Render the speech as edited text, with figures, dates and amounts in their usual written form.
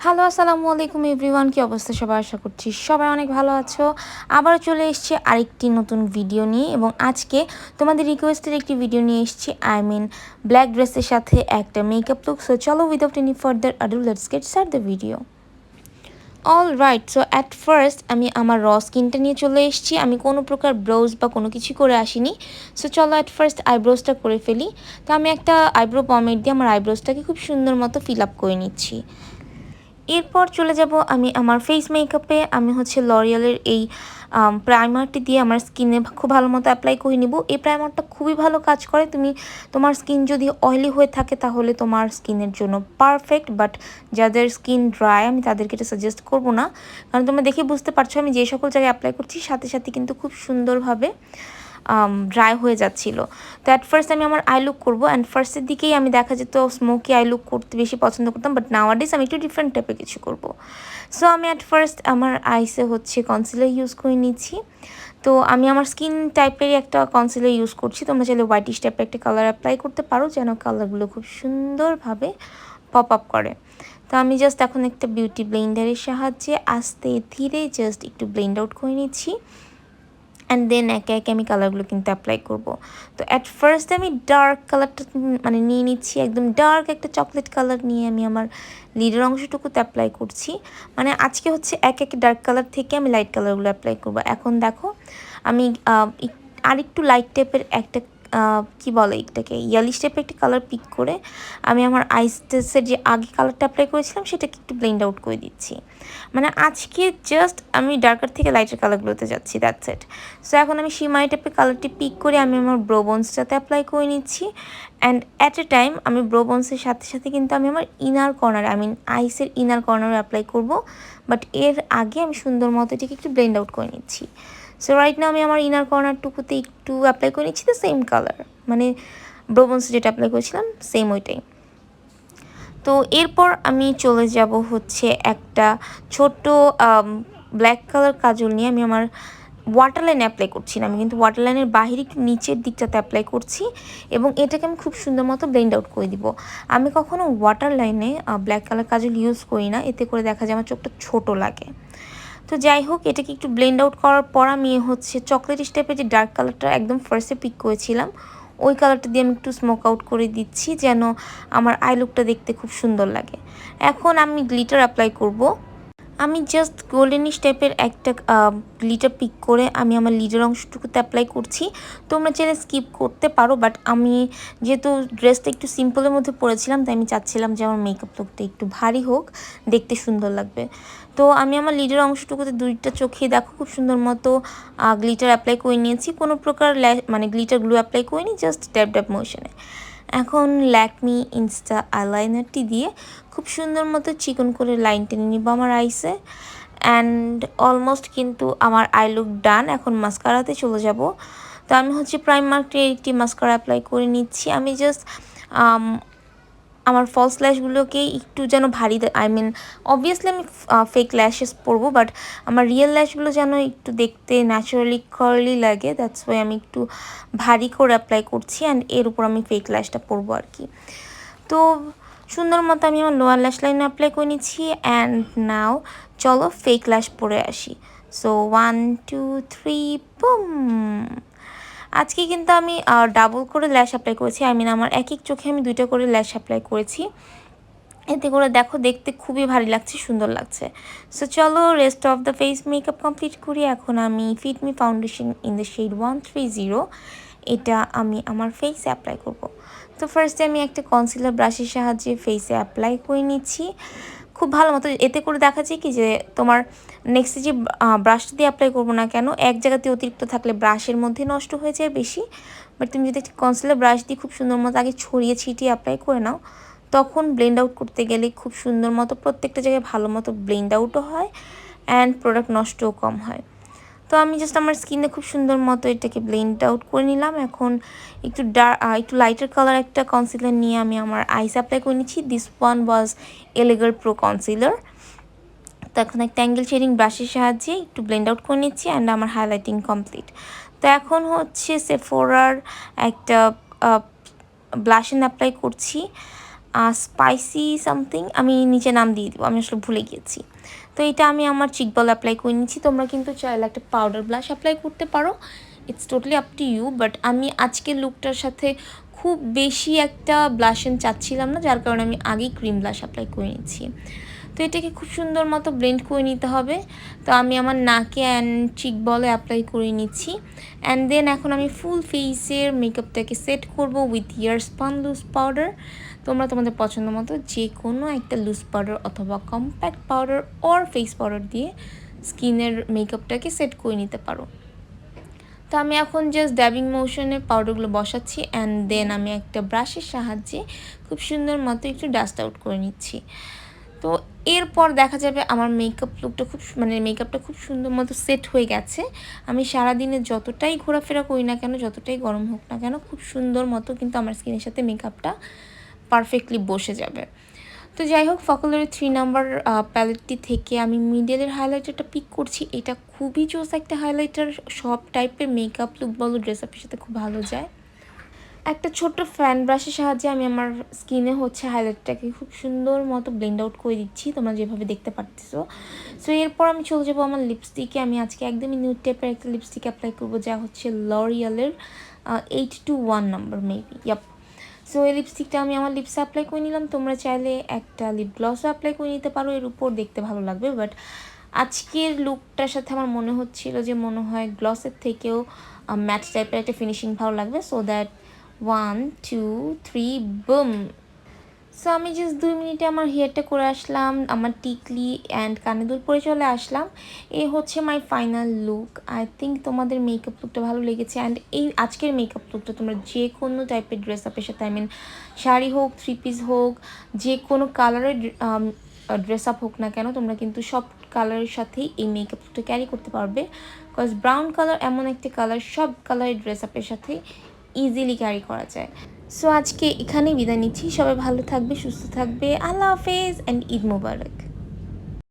Hello, আসসালামু আলাইকুম everyone. কি অবস্থা সবার? আশা করছি সবাই অনেক ভালো আছো। আবার চলে এসেছি আরেকটি নতুন ভিডিও নিয়ে এবং আজকে তোমাদের রিকোয়েস্টের একটি ভিডিও নিয়ে এসেছি। ব্ল্যাক ড্রেসের সাথে একটা মেকআপ লুক। সো চলো without any further ado let's get start the video. All right, so at first আমি আমার স্কিনটা নিয়ে চলে এসেছি। আমি কোনো প্রকার ব্রাউজ বা কোনো কিছু করে আসিনি। সো চলো অ্যাট ফার্স্ট আইব্রোজটা করে ফেলি। তো আমি একটা আইব্রো পমেড দিয়ে আমার আইব্রোজটাকে খুব সুন্দর মতো ফিল আপ করে নিচ্ছি। এরপর চলে যাব আমি আমার ফেস মেকআপে। আমি হচ্ছে লরিয়ালের এই প্রাইমারটি দিয়ে আমার স্কিনে খুব ভালো মতো অ্যাপ্লাই করে নিব। এই প্রাইমারটা খুবই ভালো কাজ করে। তোমার স্কিন যদি অয়েলি হয়ে থাকে তাহলে তোমার স্কিনের জন্য পারফেক্ট, বাট যাদের স্কিন ড্রাই আমি তাদেরকে এটা সাজেস্ট করব না, কারণ তোমরা দেখে বুঝতে পারছো আমি যে সকল জায়গায় অ্যাপ্লাই করছি সাথে সাথে কিন্তু খুব সুন্দরভাবে ড্রাই হয়ে যাচ্ছিলো। তো অ্যাট ফার্স্ট আমি আমার আই লুক করবো, অ্যান্ড ফার্স্টের দিকেই আমি দেখা যেত স্মোকি আই লুক করতে বেশি পছন্দ করতাম, বাট নাওয়াডেজ আমি একটু ডিফারেন্ট টাইপের কিছু করব। সো আমি অ্যাট ফার্স্ট আমার আইসে হচ্ছে কনসিলার ইউজ করে নিচ্ছি। তো আমি আমার স্কিন টাইপেরই একটা কনসিলার ইউজ করছি। তোমরা চাইলে হোয়াইটিশ টাইপের একটা কালার অ্যাপ্লাই করতে পারো, যেন কালারগুলো খুব সুন্দরভাবে পপ আপ করে। তো আমি জাস্ট এখন একটা বিউটি ব্লেন্ডারের সাহায্যে আস্তে ধীরে জাস্ট একটু ব্লেন্ড আউট করে নিচ্ছি, অ্যান্ড দেন একে একে আমি কালারগুলো কিন্তু অ্যাপ্লাই করব। তো অ্যাট ফার্স্ট আমি ডার্ক কালারটা নিয়ে নিচ্ছি, একদম ডার্ক একটা চকলেট কালার নিয়ে আমি আমার লিডের অংশটুকুতে অ্যাপ্লাই করছি। আজকে হচ্ছে এক এক ডার্ক কালার থেকে আমি লাইট কালারগুলো অ্যাপ্লাই করব। এখন দেখো আমি আরেকটু লাইট টাইপের একটা কি বলে এটাকে, ইয়ালিশ টাইপের একটা কালার পিক করে আমি আমার আইসের যে আগে কালারটা অ্যাপ্লাই করেছিলাম সেটাকে একটু ব্লেন্ড আউট করে দিচ্ছি। আজকে জাস্ট আমি ডার্কার থেকে লাইটের কালারগুলোতে যাচ্ছি, দ্যাটস ইট। সো এখন আমি শিমাই টাইপের কালারটি পিক করে আমি আমার ব্রোবোনসটাতে অ্যাপ্লাই করে নিচ্ছি, অ্যান্ড অ্যাট এ টাইম আমি ব্রোবোনসের সাথে সাথে কিন্তু আমি আমার ইনার কর্নার আইসের ইনার কর্নারে অ্যাপ্লাই করব, বাট এর আগে আমি সুন্দর মতো এটিকে একটু ব্লেন্ড আউট করে নিচ্ছি। সো রাইট না আমি আমার ইনার কর্নারটুকুতে একটু অ্যাপ্লাই করে নিচ্ছি, দ্য সেম কালার, ব্রোবোনসে যেটা অ্যাপ্লাই করেছিলাম সেম ওইটাই। তো এরপর আমি চলে যাব হচ্ছে একটা ছোট ব্ল্যাক কালার কাজল নিয়ে আমি আমার ওয়াটার লাইন অ্যাপ্লাই করছি না, আমি কিন্তু ওয়াটার লাইনের বাহিরে একটু নিচের দিকটাতে অ্যাপ্লাই করছি এবং এটাকে আমি খুব সুন্দর মতো ব্লেন্ড আউট করে দিব। আমি কখনো ওয়াটার লাইনে ব্ল্যাক কালার কাজল ইউজ করি না, এতে করে দেখা যায় আমার চোখটা ছোট লাগে। তো যাই হোক, এটাকে একটু ব্লেন্ড আউট করার পর আমি হচ্ছে চকলেটিশ টাইপের যে ডার্ক কালারটা একদম ফার্স্টে পিক করেছিলাম ওই কালারটা দিয়ে আমি একটু স্মোক আউট করে দিচ্ছি, যেন আমার আই লুকটা দেখতে খুব সুন্দর লাগে। এখন আমি গ্লিটার অ্যাপ্লাই করব। আমি জাস্ট গোল্ডেনিশ টাইপের একটা গ্লিটার পিক করে আমি আমার লিডের অংশটুকুতে অ্যাপ্লাই করছি। তোমরা চাইলে স্কিপ করতে পারো, বাট আমি যেহেতু ড্রেসটা একটু সিম্পলের মধ্যে পরেছিলাম তাই আমি চাচ্ছিলাম যে আমার মেকআপ লুকটা একটু ভারী হোক, দেখতে সুন্দর লাগবে। তো আমি আমার লিডের অংশটুকুতে দুইটা চোখে দেখো খুব সুন্দর মতো গ্লিটার অ্যাপ্লাই করে নিয়েছি। কোনো প্রকার গ্লিটার গ্লু অ্যাপ্লাই করিনি, জাস্ট ড্যাব ড্যাব মোশনে। এখন ল্যাকমি ইনস্টা আইলাইনারটি দিয়ে খুব সুন্দর মতো চিকন করে লাইন টেনে নিব আমার আইসে, অ্যান্ড অলমোস্ট কিন্তু আমার আই লুক ডান। এখন মাস্কারাতে চলে যাব। তো আমি হচ্ছে প্রাইমার্কে একটি মাস্কারা অ্যাপ্লাই করে নিচ্ছি। আমি জাস্ট আমার ফলস ল্যাশগুলোকে একটু যেন ভারী, অবভিয়াসলি আমি ফেক ল্যাশেস পরবো, বাট আমার রিয়েল ল্যাশগুলো যেন একটু দেখতে ন্যাচারালি কার্লি লাগে, দ্যাটস ওয়াই আমি একটু ভারী করে অ্যাপ্লাই করছি, অ্যান্ড এর উপর আমি ফেক ল্যাশটা পরবো আর কি। তো সুন্দর মতো আমি আমার লোয়ার ল্যাশ লাইনে অ্যাপ্লাই করে নিচ্ছি, অ্যান্ড নাও চলো ফেক ল্যাশ পরে আসি। So 1 2 3 broom. আজকে কিন্তু আমি ডাবল করে ল্যাশ অ্যাপ্লাই করেছি, আমার এক এক চোখে আমি দুইটা করে ল্যাশ অ্যাপ্লাই করেছি। এতে করে দেখো দেখতে খুবই ভারী লাগছে, সুন্দর লাগছে। সো চলো rest of the face makeup complete করি। এখন আমি fit me foundation in the shade 130 এটা আমি আমার ফেসে অ্যাপ্লাই করব। তো ফার্স্টে আমি একটা কনসিলার ব্রাশের সাহায্যে ফেসে অ্যাপ্লাই করে নিচ্ছি খুব ভালো মতো। এতে করে দেখা যায় কি যে তোমার নেক্সটে যে ব্রাশটা দিয়ে অ্যাপ্লাই করবো না কেন, এক জায়গাতে অতিরিক্ত থাকলে ব্রাশের মধ্যে নষ্ট হয়ে যায় বেশি, বাট তুমি যদি একটা কনসিলার ব্রাশ দিয়ে খুব সুন্দর মতো আগে ছড়িয়ে ছিটিয়ে অ্যাপ্লাই করে নাও, তখন ব্লেন্ড আউট করতে গেলে খুব সুন্দর মতো প্রত্যেকটা জায়গায় ভালো মতো ব্লেন্ড আউটও হয়, অ্যান্ড প্রোডাক্ট নষ্টও কম হয়। তো আমি জাস্ট আমার স্কিনে খুব সুন্দর মতো এটাকে ব্লেন্ড আউট করে নিলাম। এখন একটু লাইটার কালার একটা কনসিলার নিয়ে আমি আমার আইস অ্যাপ্লাই করে নিচ্ছি। This one was LA Girl pro concealer. তো এখন একটা অ্যাঙ্গেল শেডিং ব্রাশের সাহায্যে একটু ব্লেন্ড আউট করে নিচ্ছি, অ্যান্ড আমার হাইলাইটিং কমপ্লিট। তো এখন হচ্ছে সেফোরার একটা ব্লাশ অ্যাপ্লাই করছি। স্পাইসি সামথিং, আমি নিচে নাম দিয়ে দেবো, আমি আসলে ভুলে গিয়েছি। তো এটা আমি আমার চিক বল অ্যাপ্লাই করে নিচ্ছি। তোমরা কিন্তু চাইলে একটা পাউডার ব্লাশ অ্যাপ্লাই করতে পারো, it's totally up to you. But আমি আজকের লুকটার সাথে খুব বেশি একটা ব্লাশন চাচ্ছিলাম না, যার কারণে আমি আগেই ক্রিম ব্লাশ অ্যাপ্লাই করে নিচ্ছি। তো এটাকে খুব সুন্দর মতো ব্লেন্ড করে নিতে হবে। তো আমি আমার নাকে অ্যান্ড চিক বলে অ্যাপ্লাই করে নিচ্ছি। অ্যান্ড দেন এখন আমি ফুল ফেসের মেকআপটাকে সেট করব উইথ ইয়ারস্পান লুজ পাউডার। তোমরা তোমাদের পছন্দ মতো যে কোনো একটা লুজ পাউডার অথবা compact powder or face powder দিয়ে স্কিনের মেকআপটাকে সেট করে নিতে পারো। তো আমি এখন জাস্ট ড্যাবিং মোশনে পাউডারগুলো বসাচ্ছি অ্যান্ড দেন আমি একটা ব্রাশের সাহায্যে খুব সুন্দর মতো একটু ডাস্ট আউট করে নিচ্ছি। তো এরপর দেখা যাবে আমার মেকআপ লুকটা মেকআপটা খুব সুন্দর মতো সেট হয়ে গেছে। আমি সারাদিনে যতটাই ঘোরাফেরা করি না কেন, যতটাই গরম হোক না কেন, খুব সুন্দর মতো কিন্তু আমার স্কিনের সাথে মেকআপটা পারফেক্টলি বসে যাবে। তো যাই হোক, ফকলের 3 নাম্বার প্যালেটটি থেকে আমি মিডলের হাইলাইটারটা পিক করছি। এটা খুবই জোস একটা হাইলাইটার, সব টাইপের মেকআপ লুক বলো ড্রেস আপের সাথে খুব ভালো যায়। একটা ছোট্ট ফ্যান ব্রাশের সাহায্যে আমি আমার স্কিনে হাইলাইটটাকে খুব সুন্দর মতো ব্লেন্ড আউট করে দিচ্ছি, তোমরা যেভাবে দেখতে পারতেছো। সো এরপর আমি চলে যাবো আমার লিপস্টিকে। আমি আজকে একদমই নিউড টাইপের একটা লিপস্টিক অ্যাপ্লাই করবো, যা হচ্ছে লরিয়ালের 821 নাম্বার মেবি, ইয়াপ। সো এই লিপস্টিকটা আমি আমার লিপসে অ্যাপ্লাই করে নিলাম। তোমরা চাইলে একটা লিপ গ্লসও অ্যাপ্লাই করে নিতে পারো, এর উপর দেখতে ভালো লাগবে। বাট আজকের লুকটার সাথে আমার মনে হচ্ছিল যে মনে হয় গ্লসের থেকেও ম্যাট টাইপের একটা ফিনিশিং ভালো লাগবে। So that 1 2 3 broom. সো আমি জাস্ট 2 মিনিটে আমার হেয়ারটা করে আসলাম, আমার টিকলি অ্যান্ড কানে দুল পরে চলে আসলাম। এই হচ্ছে my final look. I think তোমাদের মেকআপ লুকটা ভালো লেগেছে। অ্যান্ড এই আজকের মেকআপ লুকটা তোমরা যে কোনো টাইপের ড্রেস আপের সাথে, শাড়ি হোক, 3 পিস হোক, যে কোনো কালারের ড্রেস আপ হোক না কেন, তোমরা কিন্তু সব কালারের সাথেই এই মেকআপ লুকটা ক্যারি করতে পারবে। বিকজ ব্রাউন কালার এমন একটা কালার, সব কালারের ড্রেস আপের সাথে ইজিলি ক্যারি করা যায়। সো আজকে এখানেই বিদায় নিচ্ছি। সবাই ভালো থাকবে, সুস্থ থাকবে। আল্লাহ হাফেজ অ্যান্ড ঈদ মোবারক।